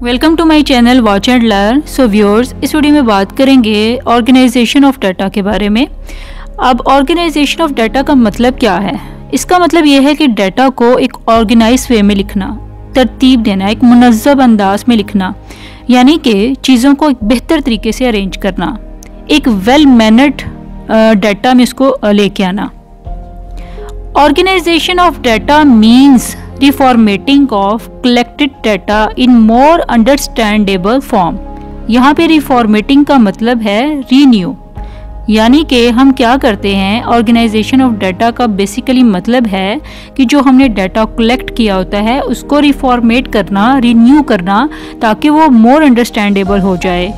Welcome to my channel watch and learn. So viewers, इस video में बात करेंगे ऑर्गेनाइजेशन ऑफ डाटा के बारे में। अब ऑर्गेनाइजेशन ऑफ डाटा का मतलब क्या है? इसका मतलब ये है कि डाटा को एक ऑर्गेनाइज वे में लिखना, तरतीब देना, एक मुनज़्ज़म अंदाज में लिखना, यानी कि चीज़ों को एक बेहतर तरीके से अरेंज करना, एक वेल मैनर्ड डाटा में इसको लेके आना। Organisation of data means reformatting of collected data in more understandable form. यहाँ पे रिफॉर्मेटिंग का मतलब है रीन्यू, यानी कि हम क्या करते हैं, ऑर्गेनाइजेशन ऑफ डाटा का बेसिकली मतलब है कि जो हमने डाटा कलेक्ट किया होता है उसको रिफॉर्मेट करना, रीन्यू करना, ताकि वो मोर अंडरस्टैंडेबल हो जाए।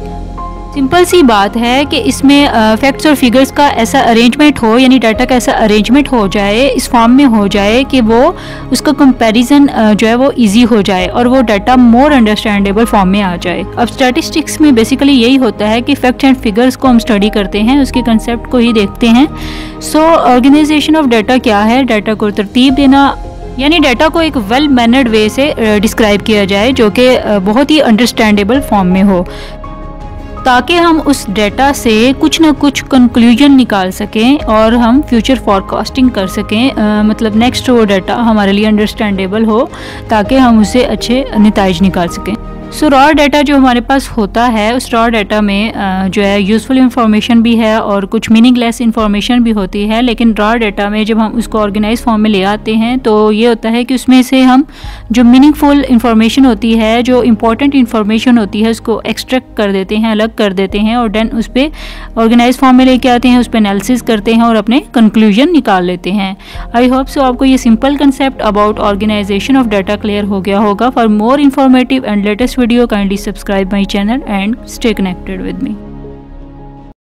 सिंपल सी बात है कि इसमें फैक्ट्स और फिगर्स का ऐसा अरेंजमेंट हो, यानी डाटा का ऐसा अरेंजमेंट हो जाए, इस फॉर्म में हो जाए कि वो उसका कंपैरिजन जो है वो इजी हो जाए और वो डाटा मोर अंडरस्टैंडेबल फॉर्म में आ जाए। अब स्टैटिस्टिक्स में बेसिकली यही होता है कि फैक्ट्स एंड फिगर्स को हम स्टडी करते हैं, उसके कंसेप्ट को ही देखते हैं। सो ऑर्गेनाइजेशन ऑफ डाटा क्या है? डाटा को तरतीब देना, यानी डाटा को एक वेल मैनर्ड वे से डिस्क्राइब किया जाए जो कि बहुत ही अंडरस्टैंडेबल फॉर्म में हो, ताकि हम उस डाटा से कुछ ना कुछ कंक्लूजन निकाल सकें और हम फ्यूचर फॉरकास्टिंग कर सकें। मतलब नेक्स्ट वो डाटा हमारे लिए अंडरस्टैंडेबल हो ताकि हम उससे अच्छे नतीजे निकाल सकें। सो रॉ डाटा जो हमारे पास होता है, उस रॉ डाटा में जो है यूज़फुल इंफॉर्मेशन भी है और कुछ मीनिंगलेस इंफॉर्मेशन भी होती है। लेकिन रॉ डाटा में जब हम उसको ऑर्गेनाइज फॉर्म में ले आते हैं तो ये होता है कि उसमें से हम जो मीनिंगफुल इंफॉर्मेशन होती है, जो इम्पोर्टेंट इंफॉर्मेशन होती है, उसको एक्सट्रैक्ट कर देते हैं, अलग कर देते हैं और देन उस पर ऑर्गेनाइज फॉर्म में लेके आते हैं, उस पर एनालिसिस करते हैं और अपने कंक्लूजन निकाल लेते हैं। आई होप सो आपको ये simple concept about organization of data clear हो गया होगा। For more informative and latest video, kindly subscribe my channel and stay connected with me.